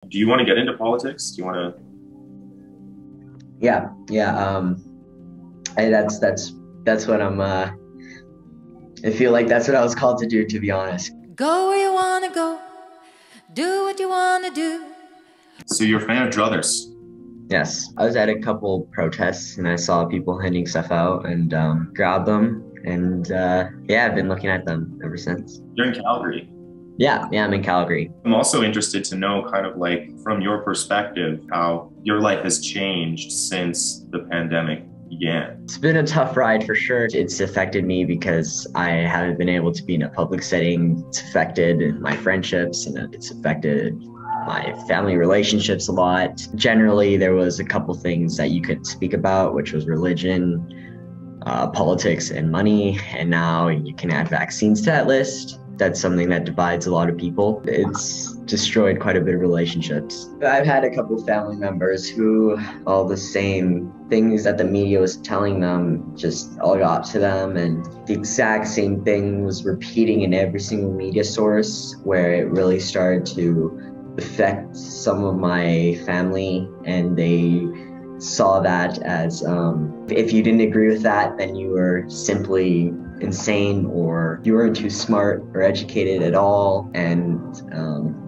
Do you want to get into politics? Do you want to? Yeah. That's what I feel like that's what I was called to do, to be honest. Go where you wanna go, do what you wanna do. So you're a fan of druthers. Yes, I was at a couple protests and I saw people handing stuff out and grabbed them, and yeah, I've been looking at them ever since. You're in Calgary. Yeah, I'm in Calgary. I'm also interested to know, kind of like from your perspective, how your life has changed since the pandemic began. It's been a tough ride for sure. It's affected me because I haven't been able to be in a public setting. It's affected my friendships and it's affected my family relationships a lot. Generally, there was a couple things that you could speak about, which was religion, politics, and money. And now you can add vaccines to that list. That's something that divides a lot of people. It's destroyed quite a bit of relationships. I've had a couple family members who all the same things that the media was telling them just all got to them, and the exact same thing was repeating in every single media source, where it really started to affect some of my family, and they saw that as if you didn't agree with that, then you were simply insane or you weren't too smart or educated at all, and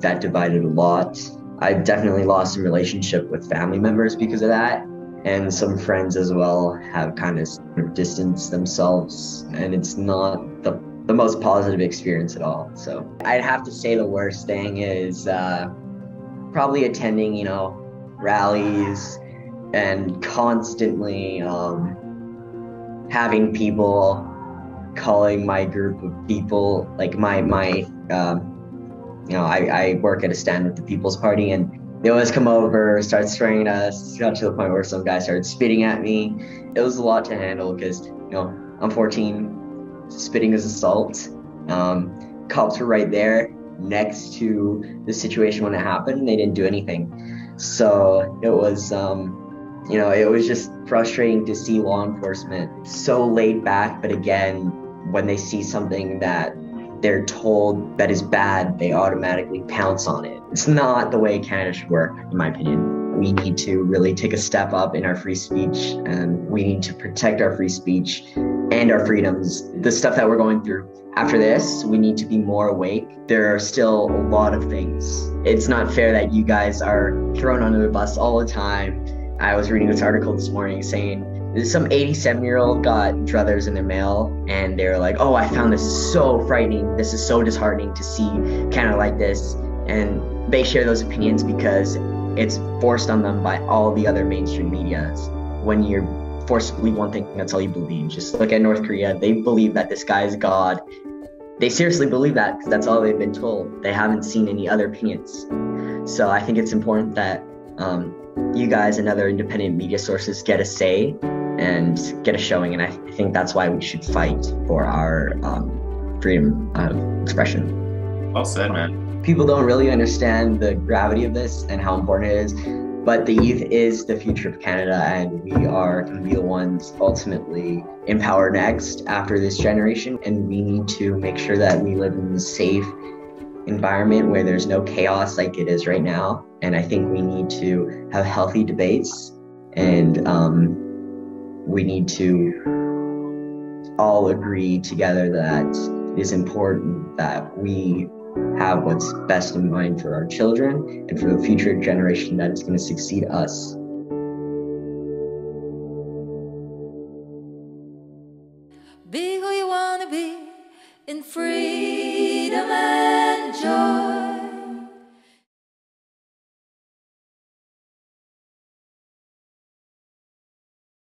that divided a lot. I've definitely lost some relationship with family members because of that, and some friends as well have kind of distanced themselves, and it's not the most positive experience at all. So I'd have to say the worst thing is probably attending, rallies and constantly having people calling my group of people, like I work at a stand with the People's Party, and they always come over, start swearing at us. It got to the point where some guy started spitting at me. It was a lot to handle because, I'm 14, spitting is assault. Cops were right there next to the situation when it happened. They didn't do anything. So it was, it was just frustrating to see law enforcement so laid back, but again, when they see something that they're told that is bad, they automatically pounce on it. It's not the way Canada should work, in my opinion. We need to really take a step up in our free speech, and we need to protect our free speech and our freedoms. The stuff that we're going through after this, we need to be more awake. There are still a lot of things. It's not fair that you guys are thrown under the bus all the time. I was reading this article this morning saying some 87-year-old got druthers in the mail, and they were like, oh, I found this so frightening. This is so disheartening to see Canada like this. And they share those opinions because it's forced on them by all the other mainstream media. When you're forced to believe one thing, that's all you believe. Just look at North Korea. They believe that this guy is God. They seriously believe that because that's all they've been told. They haven't seen any other opinions. So I think it's important that you guys and other independent media sources get a say and get a showing, and I think that's why we should fight for our freedom of expression. Well said, man. People don't really understand the gravity of this and how important it is, but the youth is the future of Canada, and we are going to be the ones ultimately empowered next after this generation, and we need to make sure that we live in a safe environment where there's no chaos like it is right now. And I think we need to have healthy debates, and we need to all agree together that it is important that we have what's best in mind for our children and for the future generation that is going to succeed us. Be who you wanna be in free.